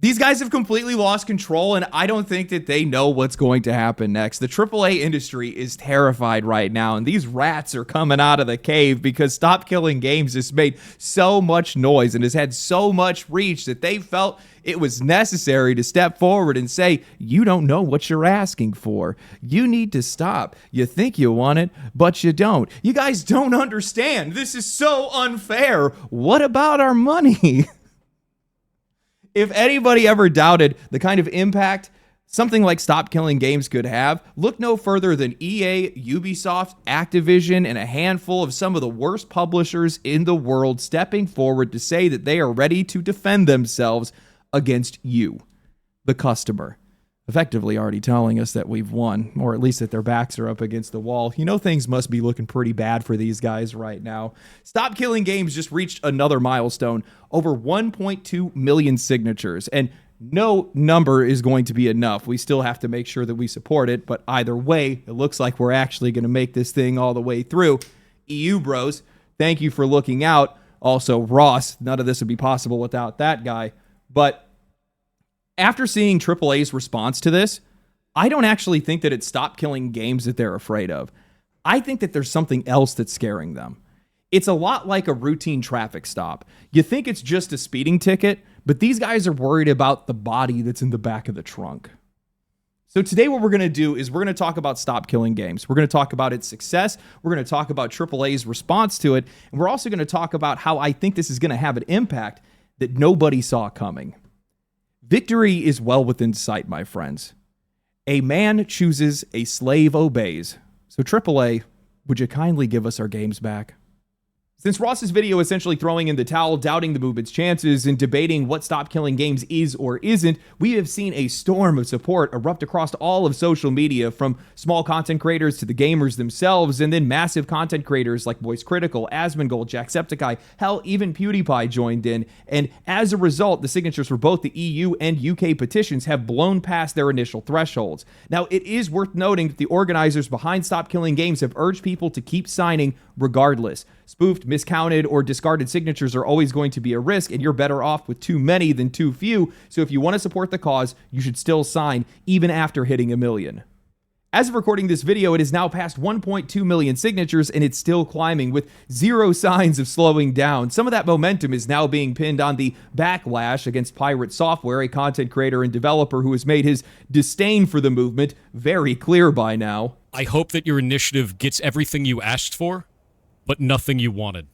These guys have completely lost control, and I don't think that they know what's going to happen next. The AAA industry is terrified right now, and these rats are coming out of the cave because Stop Killing Games has made so much noise and has had so much reach that they felt it was necessary to step forward and say, you don't know what you're asking for. You need to stop. You think you want it, but you don't. You guys don't understand. This is so unfair. What about our money? If anybody ever doubted the kind of impact something like Stop Killing Games could have, look no further than EA, Ubisoft, Activision, and a handful of some of the worst publishers in the world stepping forward to say that they are ready to defend themselves against you, the customer. Effectively already telling us that we've won, or at least that their backs are up against the wall. You know, things must be looking pretty bad for these guys right now. Stop Killing Games just reached another milestone, over 1.2 million signatures, and no number is going to be enough. We still have to make sure that we support it, but either way, it looks like we're actually going to make this thing all the way through. EU bros, thank you for looking out. Also, Ross, none of this would be possible without that guy, but after seeing AAA's response to this, I don't actually think that it's Stop Killing Games that they're afraid of. I think that there's something else that's scaring them. It's a lot like a routine traffic stop. You think it's just a speeding ticket, but these guys are worried about the body that's in the back of the trunk. So today what we're going to do is we're going to talk about Stop Killing Games. We're going to talk about its success. We're going to talk about AAA's response to it. And we're also going to talk about how I think this is going to have an impact that nobody saw coming. Victory is well within sight, my friends. A man chooses, a slave obeys. So AAA, would you kindly give us our games back? Since Ross's video essentially throwing in the towel, doubting the movement's chances, and debating what Stop Killing Games is or isn't, we have seen a storm of support erupt across all of social media, from small content creators to the gamers themselves, and then massive content creators like Voice Critical, Asmongold, Jacksepticeye, hell, even PewDiePie joined in, and as a result, the signatures for both the EU and UK petitions have blown past their initial thresholds. Now, it is worth noting that the organizers behind Stop Killing Games have urged people to keep signing regardless. Spoofed, miscounted, or discarded signatures are always going to be a risk, and you're better off with too many than too few, so if you want to support the cause, you should still sign, even after hitting 1 million. As of recording this video, it is now past 1.2 million signatures, and it's still climbing, with zero signs of slowing down. Some of that momentum is now being pinned on the backlash against Pirate Software, a content creator and developer who has made his disdain for the movement very clear by now. I hope that your initiative gets everything you asked for, but nothing you wanted.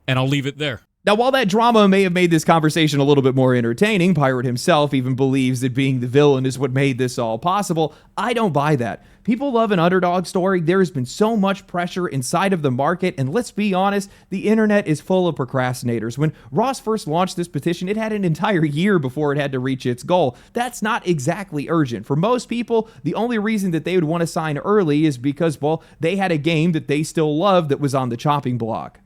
And I'll leave it there. Now, while that drama may have made this conversation a little bit more entertaining, Pirate himself even believes that being the villain is what made this all possible. I don't buy that. People love an underdog story. There has been so much pressure inside of the market, and let's be honest, the internet is full of procrastinators. When Ross first launched this petition, it had an entire year before it had to reach its goal. That's not exactly urgent. For most people, the only reason that they would want to sign early is because, well, they had a game that they still loved that was on the chopping block.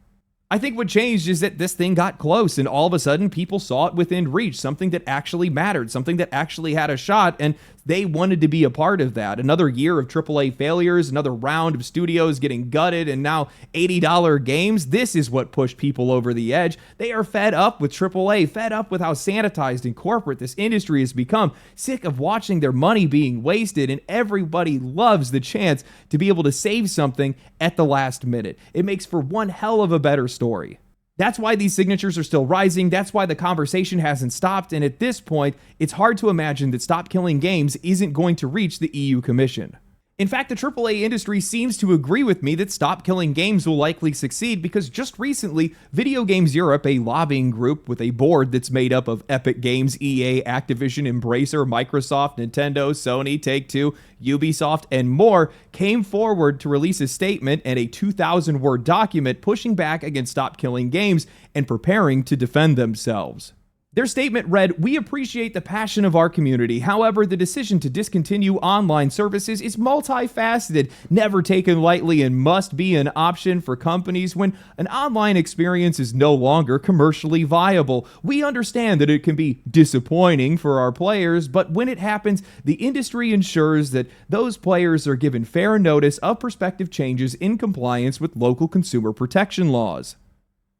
I think what changed is that this thing got close, and all of a sudden people saw it within reach, something that actually mattered, something that actually had a shot, and they wanted to be a part of that. Another year of AAA failures, another round of studios getting gutted, and now $80 games. This is what pushed people over the edge. They are fed up with AAA, fed up with how sanitized and corporate this industry has become, sick of watching their money being wasted, and everybody loves the chance to be able to save something at the last minute. It makes for one hell of a better story. That's why these signatures are still rising. That's why the conversation hasn't stopped. And at this point, it's hard to imagine that Stop Killing Games isn't going to reach the EU Commission. In fact, the AAA industry seems to agree with me that Stop Killing Games will likely succeed, because just recently, Video Games Europe, a lobbying group with a board that's made up of Epic Games, EA, Activision, Embracer, Microsoft, Nintendo, Sony, Take-Two, Ubisoft, and more, came forward to release a statement and a 2,000-word document pushing back against Stop Killing Games and preparing to defend themselves. Their statement read, "We appreciate the passion of our community. However, the decision to discontinue online services is multifaceted, never taken lightly, and must be an option for companies when an online experience is no longer commercially viable. We understand that it can be disappointing for our players, but when it happens, the industry ensures that those players are given fair notice of prospective changes in compliance with local consumer protection laws."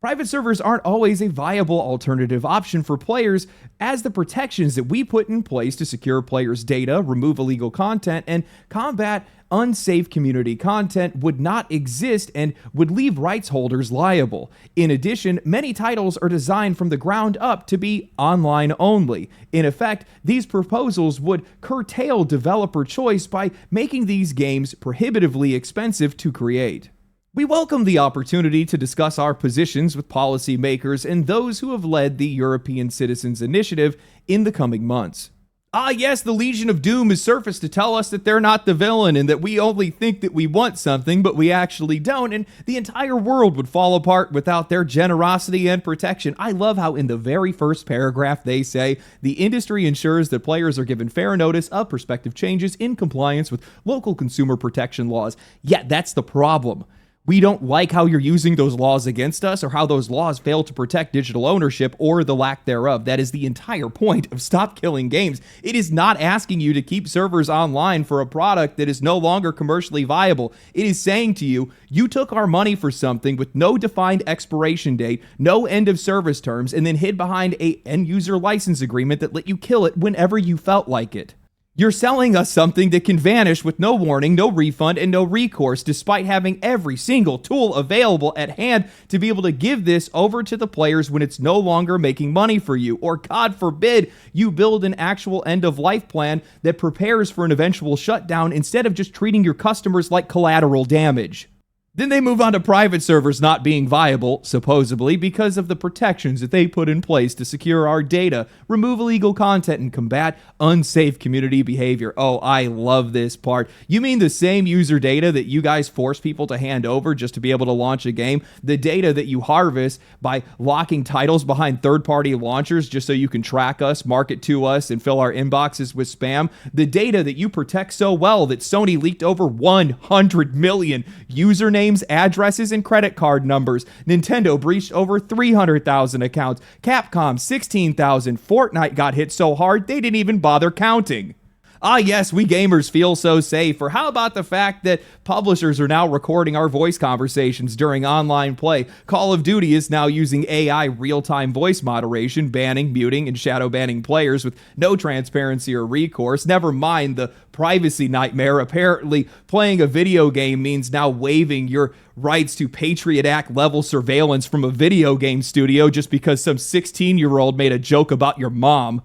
Private servers aren't always a viable alternative option for players, as the protections that we put in place to secure players' data, remove illegal content, and combat unsafe community content would not exist and would leave rights holders liable. In addition, many titles are designed from the ground up to be online only. In effect, these proposals would curtail developer choice by making these games prohibitively expensive to create. We welcome the opportunity to discuss our positions with policymakers and those who have led the European Citizens Initiative in the coming months. Yes, the Legion of Doom has surfaced to tell us that they're not the villain and that we only think that we want something, but we actually don't, and the entire world would fall apart without their generosity and protection. I love how in the very first paragraph they say, the industry ensures that players are given fair notice of prospective changes in compliance with local consumer protection laws. Yeah, that's the problem. We don't like how you're using those laws against us or how those laws fail to protect digital ownership or the lack thereof. That is the entire point of Stop Killing Games. It is not asking you to keep servers online for a product that is no longer commercially viable. It is saying to you, you took our money for something with no defined expiration date, no end of service terms, and then hid behind a end user license agreement that let you kill it whenever you felt like it. You're selling us something that can vanish with no warning, no refund, and no recourse, despite having every single tool available at hand to be able to give this over to the players when it's no longer making money for you. Or God forbid, you build an actual end-of-life plan that prepares for an eventual shutdown instead of just treating your customers like collateral damage. Then they move on to private servers not being viable, supposedly, because of the protections that they put in place to secure our data, remove illegal content, and combat unsafe community behavior. Oh, I love this part. You mean the same user data that you guys force people to hand over just to be able to launch a game? The data that you harvest by locking titles behind third-party launchers just so you can track us, market to us, and fill our inboxes with spam? The data that you protect so well that Sony leaked over 100 million usernames, addresses, and credit card numbers. Nintendo breached over 300,000 accounts. Capcom 16,000. Fortnite got hit so hard they didn't even bother counting. Yes, we gamers feel so safe. Or how about the fact that publishers are now recording our voice conversations during online play? Call of Duty is now using AI real-time voice moderation, banning, muting, and shadow banning players with no transparency or recourse. Never mind the privacy nightmare. Apparently, playing a video game means now waiving your rights to Patriot Act level surveillance from a video game studio just because some 16-year-old made a joke about your mom.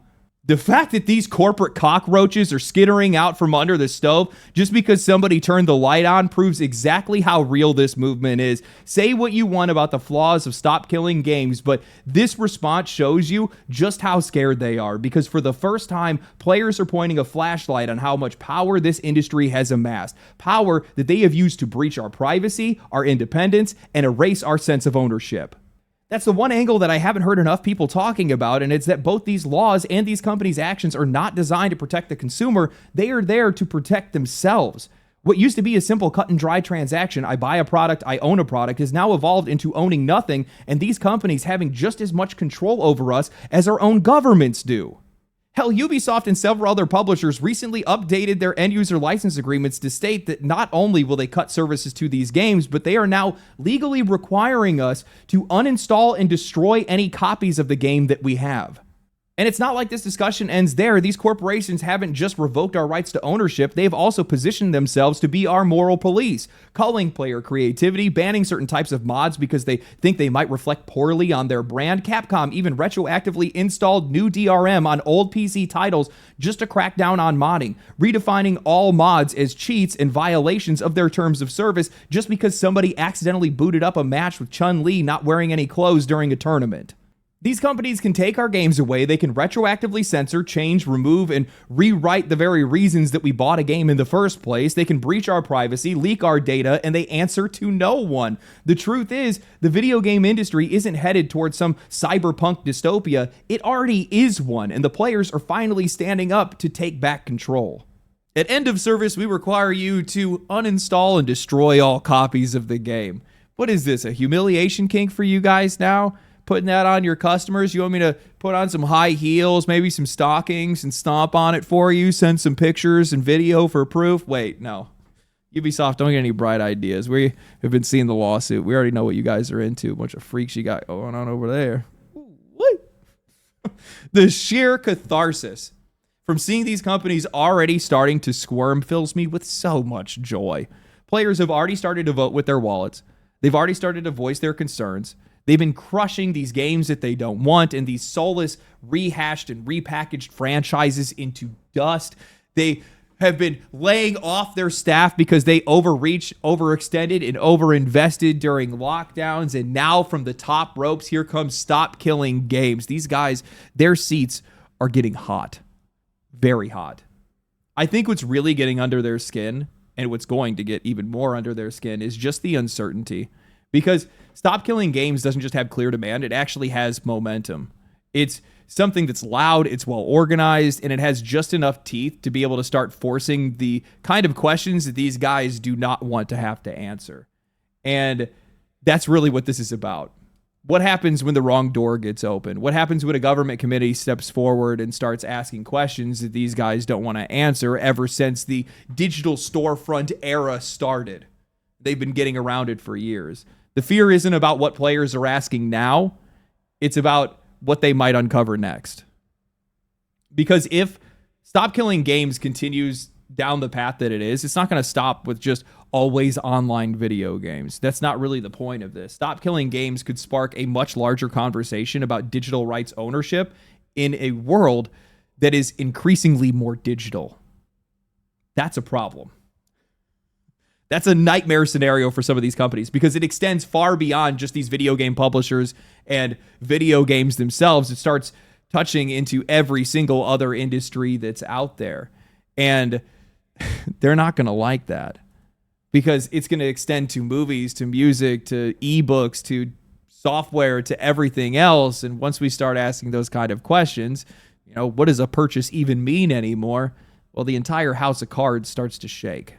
The fact that these corporate cockroaches are skittering out from under the stove just because somebody turned the light on proves exactly how real this movement is. Say what you want about the flaws of Stop Killing Games, but this response shows you just how scared they are, because for the first time, players are pointing a flashlight on how much power this industry has amassed. Power that they have used to breach our privacy, our independence, and erase our sense of ownership. That's the one angle that I haven't heard enough people talking about, and it's that both these laws and these companies' actions are not designed to protect the consumer. They are there to protect themselves. What used to be a simple cut and dry transaction, I buy a product, I own a product, has now evolved into owning nothing, and these companies having just as much control over us as our own governments do. Hell, Ubisoft and several other publishers recently updated their end-user license agreements to state that not only will they cut services to these games, but they are now legally requiring us to uninstall and destroy any copies of the game that we have. And it's not like this discussion ends there. These corporations haven't just revoked our rights to ownership, they've also positioned themselves to be our moral police, culling player creativity, banning certain types of mods because they think they might reflect poorly on their brand. Capcom even retroactively installed new DRM on old PC titles just to crack down on modding, redefining all mods as cheats and violations of their terms of service just because somebody accidentally booted up a match with Chun-Li not wearing any clothes during a tournament. These companies can take our games away, they can retroactively censor, change, remove, and rewrite the very reasons that we bought a game in the first place. They can breach our privacy, leak our data, and they answer to no one. The truth is, the video game industry isn't headed towards some cyberpunk dystopia. It already is one, and the players are finally standing up to take back control. At end of service, we require you to uninstall and destroy all copies of the game. What is this, a humiliation kink for you guys now? Putting that on your customers? You want me to put on some high heels, maybe some stockings, and stomp on it for you, send some pictures and video for proof? Wait, no. Ubisoft, don't get any bright ideas. We have been seeing the lawsuit. We already know what you guys are into. A bunch of freaks you got going on over there. What? The sheer catharsis from seeing these companies already starting to squirm fills me with so much joy. Players have already started to vote with their wallets. They've already started to voice their concerns. They've been crushing these games that they don't want and these soulless, rehashed and repackaged franchises into dust. They have been laying off their staff because they overextended and overinvested during lockdowns. And now from the top ropes, here comes Stop Killing Games. These guys, their seats are getting hot. Very hot. I think what's really getting under their skin, and what's going to get even more under their skin, is just the uncertainty. Because Stop Killing Games doesn't just have clear demand, it actually has momentum. It's something that's loud, it's well organized, and it has just enough teeth to be able to start forcing the kind of questions that these guys do not want to have to answer. And that's really what this is about. What happens when the wrong door gets open? What happens when a government committee steps forward and starts asking questions that these guys don't want to answer ever since the digital storefront era started? They've been getting around it for years. The fear isn't about what players are asking now. It's about what they might uncover next. Because if Stop Killing Games continues down the path that it is, it's not going to stop with just always online video games. That's not really the point of this. Stop Killing Games could spark a much larger conversation about digital rights ownership in a world that is increasingly more digital. That's a problem. That's a nightmare scenario for some of these companies because it extends far beyond just these video game publishers and video games themselves. It starts touching into every single other industry that's out there. And they're not going to like that because it's going to extend to movies, to music, to ebooks, to software, to everything else. And once we start asking those kind of questions, what does a purchase even mean anymore? Well, the entire house of cards starts to shake.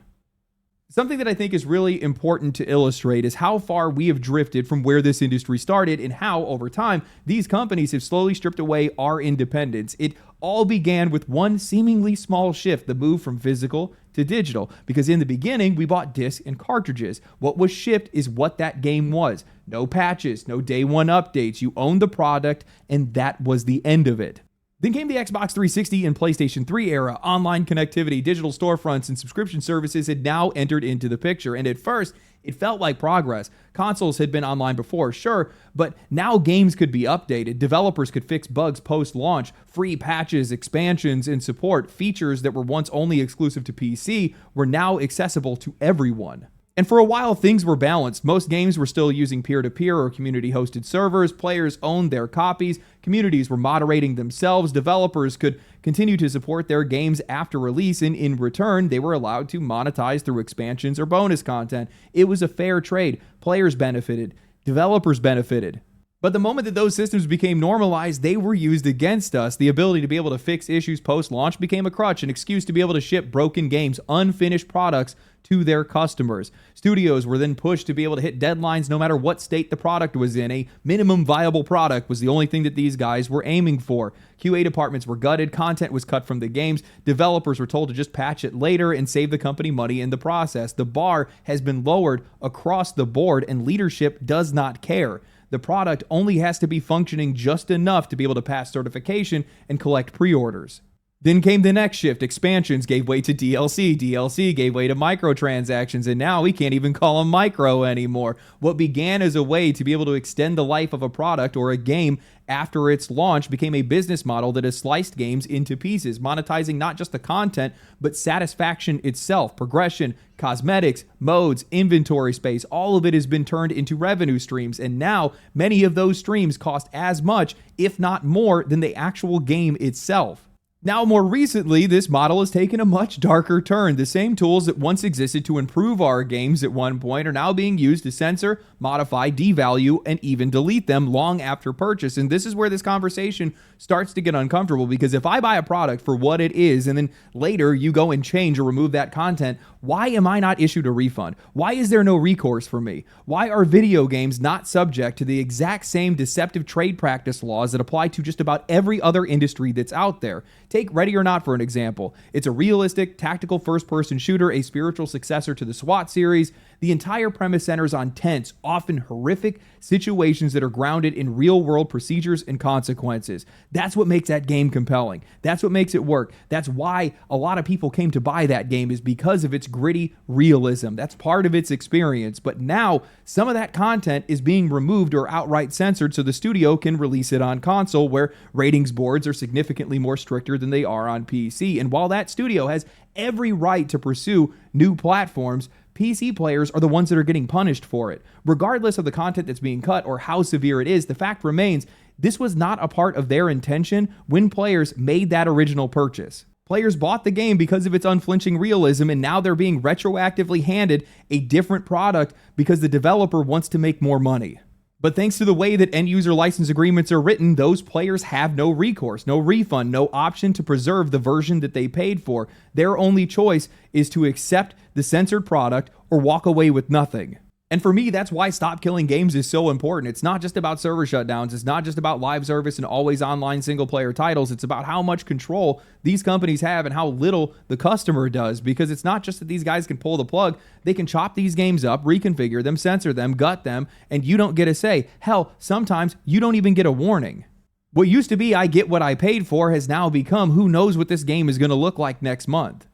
Something that I think is really important to illustrate is how far we have drifted from where this industry started and how, over time, these companies have slowly stripped away our independence. It all began with one seemingly small shift, the move from physical to digital. Because in the beginning, we bought discs and cartridges. What was shipped is what that game was. No patches, no day one updates. You owned the product, and that was the end of it. Then came the Xbox 360 and PlayStation 3 era. Online connectivity, digital storefronts, and subscription services had now entered into the picture. And at first, it felt like progress. Consoles had been online before, sure, but now games could be updated. Developers could fix bugs post-launch. Free patches, expansions, and support. Features that were once only exclusive to PC were now accessible to everyone. And for a while, things were balanced. Most games were still using peer-to-peer or community-hosted servers. Players owned their copies. Communities were moderating themselves. Developers could continue to support their games after release, and in return, they were allowed to monetize through expansions or bonus content. It was a fair trade. Players benefited. Developers benefited. But the moment that those systems became normalized, they were used against us. The ability to be able to fix issues post-launch became a crutch, an excuse to be able to ship broken games, unfinished products to their customers. Studios were then pushed to be able to hit deadlines no matter what state the product was in. A minimum viable product was the only thing that these guys were aiming for. QA departments were gutted, content was cut from the games, developers were told to just patch it later and save the company money in the process. The bar has been lowered across the board, and leadership does not care. The product only has to be functioning just enough to be able to pass certification and collect pre-orders. Then came the next shift. Expansions gave way to DLC. DLC gave way to microtransactions, and now we can't even call them micro anymore. What began as a way to be able to extend the life of a product or a game after its launch became a business model that has sliced games into pieces, monetizing not just the content, but satisfaction itself, progression, cosmetics, modes, inventory space. All of it has been turned into revenue streams, and now many of those streams cost as much, if not more, than the actual game itself. Now, more recently, this model has taken a much darker turn. The same tools that once existed to improve our games at one point are now being used to censor, modify, devalue, and even delete them long after purchase. And this is where this conversation starts to get uncomfortable, because if I buy a product for what it is, and then later you go and change or remove that content, why am I not issued a refund? Why is there no recourse for me? Why are video games not subject to the exact same deceptive trade practice laws that apply to just about every other industry that's out there? Take Ready or Not for an example. It's a realistic, tactical first-person shooter, a spiritual successor to the SWAT series. The entire premise centers on tense, often horrific situations that are grounded in real-world procedures and consequences. That's what makes that game compelling. That's what makes it work. That's why a lot of people came to buy that game, is because of its gritty realism. That's part of its experience. But now, some of that content is being removed or outright censored so the studio can release it on console, where ratings boards are significantly more stricter than they are on PC. And while that studio has every right to pursue new platforms, PC players are the ones that are getting punished for it. Regardless of the content that's being cut or how severe it is, the fact remains, this was not a part of their intention when players made that original purchase. Players bought the game because of its unflinching realism, and now they're being retroactively handed a different product because the developer wants to make more money. But thanks to the way that end-user license agreements are written, those players have no recourse, no refund, no option to preserve the version that they paid for. Their only choice is to accept the censored product or walk away with nothing. And for me, that's why Stop Killing Games is so important. It's not just about server shutdowns. It's not just about live service and always online single-player titles. It's about how much control these companies have and how little the customer does. Because it's not just that these guys can pull the plug. They can chop these games up, reconfigure them, censor them, gut them, and you don't get a say. Hell, sometimes you don't even get a warning. What used to be I get what I paid for has now become who knows what this game is going to look like next month.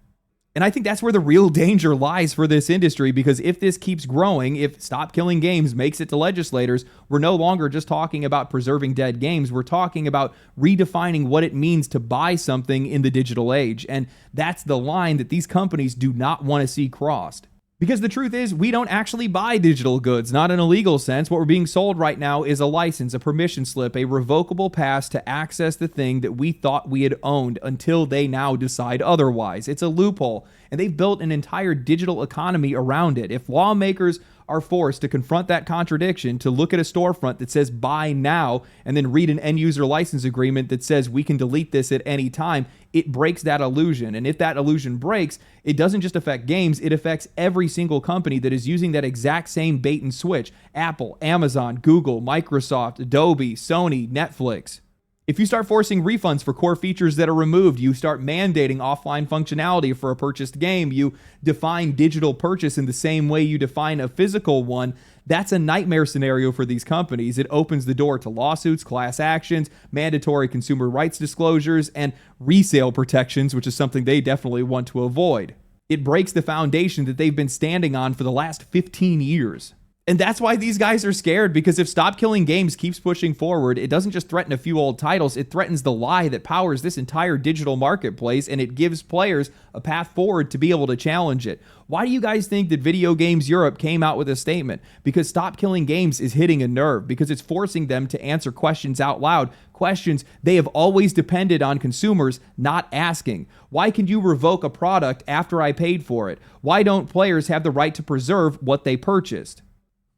And I think that's where the real danger lies for this industry, because if this keeps growing, if Stop Killing Games makes it to legislators, we're no longer just talking about preserving dead games. We're talking about redefining what it means to buy something in the digital age. And that's the line that these companies do not want to see crossed. Because the truth is, we don't actually buy digital goods, not in a legal sense. What we're being sold right now is a license, a permission slip, a revocable pass to access the thing that we thought we had owned until they now decide otherwise. It's a loophole, and they've built an entire digital economy around it. If lawmakers are forced to confront that contradiction, to look at a storefront that says buy now and then read an end user license agreement that says we can delete this at any time, it breaks that illusion. And if that illusion breaks, it doesn't just affect games, it affects every single company that is using that exact same bait and switch. Apple, Amazon, Google, Microsoft, Adobe, Sony, Netflix. If you start forcing refunds for core features that are removed, you start mandating offline functionality for a purchased game, you define digital purchase in the same way you define a physical one, that's a nightmare scenario for these companies. It opens the door to lawsuits, class actions, mandatory consumer rights disclosures, and resale protections, which is something they definitely want to avoid. It breaks the foundation that they've been standing on for the last 15 years. And that's why these guys are scared, because if Stop Killing Games keeps pushing forward, it doesn't just threaten a few old titles, it threatens the lie that powers this entire digital marketplace, and it gives players a path forward to be able to challenge it. Why do you guys think that Video Games Europe came out with a statement? Because Stop Killing Games is hitting a nerve, because it's forcing them to answer questions out loud, questions they have always depended on consumers not asking. Why can you revoke a product after I paid for it? Why don't players have the right to preserve what they purchased?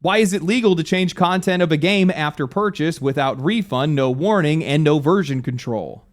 Why is it legal to change content of a game after purchase without refund, no warning, and no version control?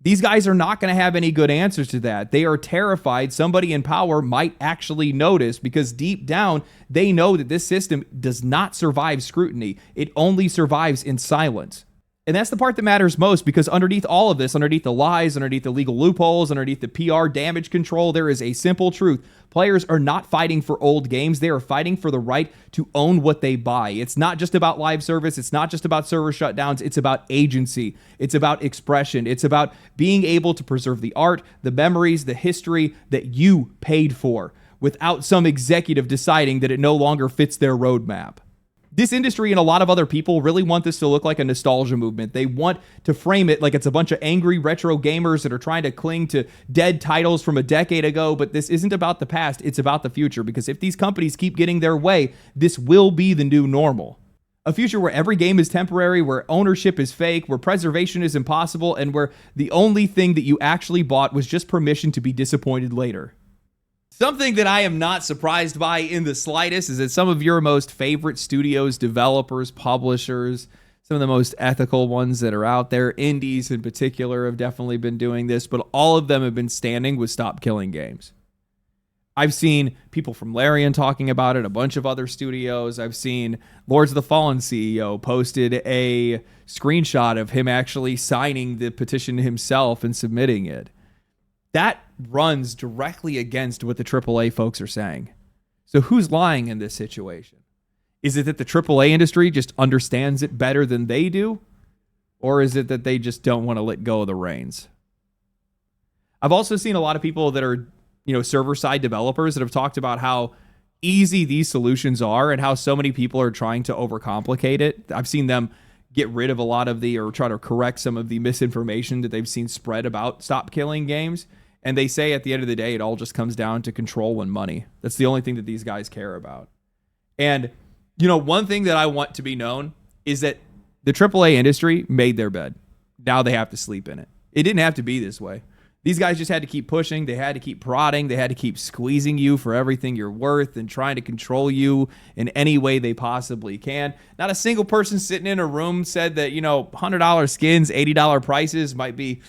These guys are not going to have any good answers to that. They are terrified somebody in power might actually notice, because deep down, they know that this system does not survive scrutiny. It only survives in silence. And that's the part that matters most, because underneath all of this, underneath the lies, underneath the legal loopholes, underneath the PR damage control, there is a simple truth. Players are not fighting for old games. They are fighting for the right to own what they buy. It's not just about live service. It's not just about server shutdowns. It's about agency. It's about expression. It's about being able to preserve the art, the memories, the history that you paid for, without some executive deciding that it no longer fits their roadmap. This industry and a lot of other people really want this to look like a nostalgia movement. They want to frame it like it's a bunch of angry retro gamers that are trying to cling to dead titles from a decade ago, but this isn't about the past, it's about the future, because if these companies keep getting their way, this will be the new normal. A future where every game is temporary, where ownership is fake, where preservation is impossible, and where the only thing that you actually bought was just permission to be disappointed later. Something that I am not surprised by in the slightest is that some of your most favorite studios, developers, publishers, some of the most ethical ones that are out there, indies in particular, have definitely been doing this, but all of them have been standing with Stop Killing Games. I've seen people from Larian talking about it, a bunch of other studios. I've seen Lords of the Fallen CEO posted a screenshot of him actually signing the petition himself and submitting it. That runs directly against what the AAA folks are saying. So who's lying in this situation? Is it that the AAA industry just understands it better than they do? Or is it that they just don't want to let go of the reins? I've also seen a lot of people that are, server-side developers that have talked about how easy these solutions are and how so many people are trying to overcomplicate it. I've seen them get rid of a lot of or try to correct some of the misinformation that they've seen spread about stop killing games. And they say at the end of the day, it all just comes down to control and money. That's the only thing that these guys care about. And, one thing that I want to be known is that the AAA industry made their bed. Now they have to sleep in it. It didn't have to be this way. These guys just had to keep pushing. They had to keep prodding. They had to keep squeezing you for everything you're worth and trying to control you in any way they possibly can. Not a single person sitting in a room said that, $100 skins, $80 prices might be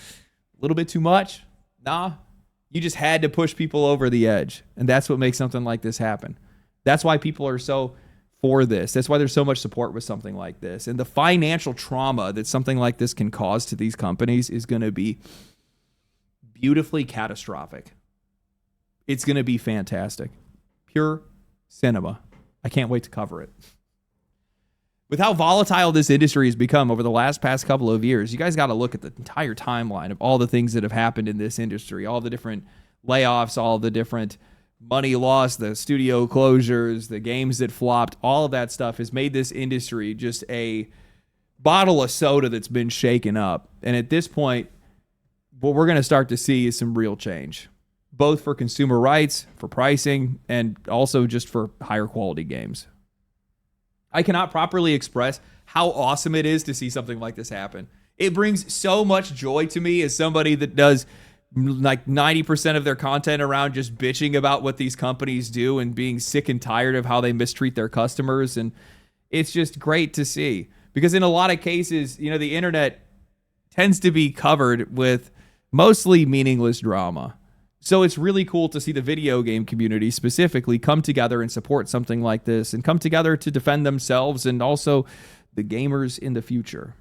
a little bit too much. Nah, you just had to push people over the edge. And that's what makes something like this happen. That's why people are so for this. That's why there's so much support with something like this. And the financial trauma that something like this can cause to these companies is going to be beautifully catastrophic. It's going to be fantastic. Pure cinema. I can't wait to cover it. With how volatile this industry has become over the past couple of years, you guys got to look at the entire timeline of all the things that have happened in this industry, all the different layoffs, all the different money lost, the studio closures, the games that flopped, all of that stuff has made this industry just a bottle of soda that's been shaken up. And at this point, what we're going to start to see is some real change, both for consumer rights, for pricing, and also just for higher quality games. I cannot properly express how awesome it is to see something like this happen. It brings so much joy to me as somebody that does like 90% of their content around just bitching about what these companies do and being sick and tired of how they mistreat their customers. And it's just great to see, because in a lot of cases, the internet tends to be covered with mostly meaningless drama. So it's really cool to see the video game community specifically come together and support something like this and come together to defend themselves and also the gamers in the future.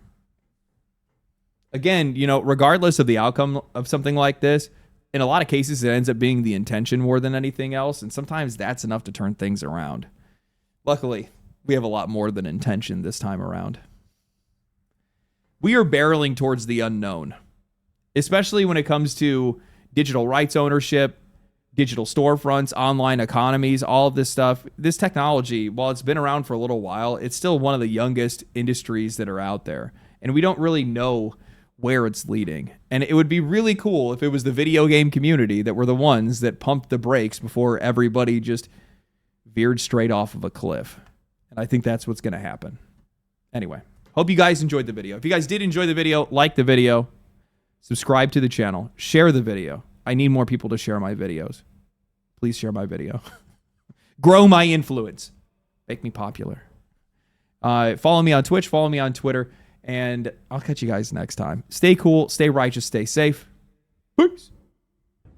Again, regardless of the outcome of something like this, in a lot of cases, it ends up being the intention more than anything else. And sometimes that's enough to turn things around. Luckily, we have a lot more than intention this time around. We are barreling towards the unknown, especially when it comes to digital rights ownership, digital storefronts, online economies, all of this stuff. This technology, while it's been around for a little while, it's still one of the youngest industries that are out there. And we don't really know where it's leading. And it would be really cool if it was the video game community that were the ones that pumped the brakes before everybody just veered straight off of a cliff. And I think that's what's going to happen. Anyway, hope you guys enjoyed the video. If you guys did enjoy the video, like the video, subscribe to the channel, share the video. I need more people to share my videos. Please share my video. Grow my influence. Make me popular. Follow me on Twitch, follow me on Twitter, and I'll catch you guys next time. Stay cool, stay righteous, stay safe. Peace.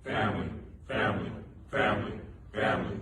Family, family, family, family.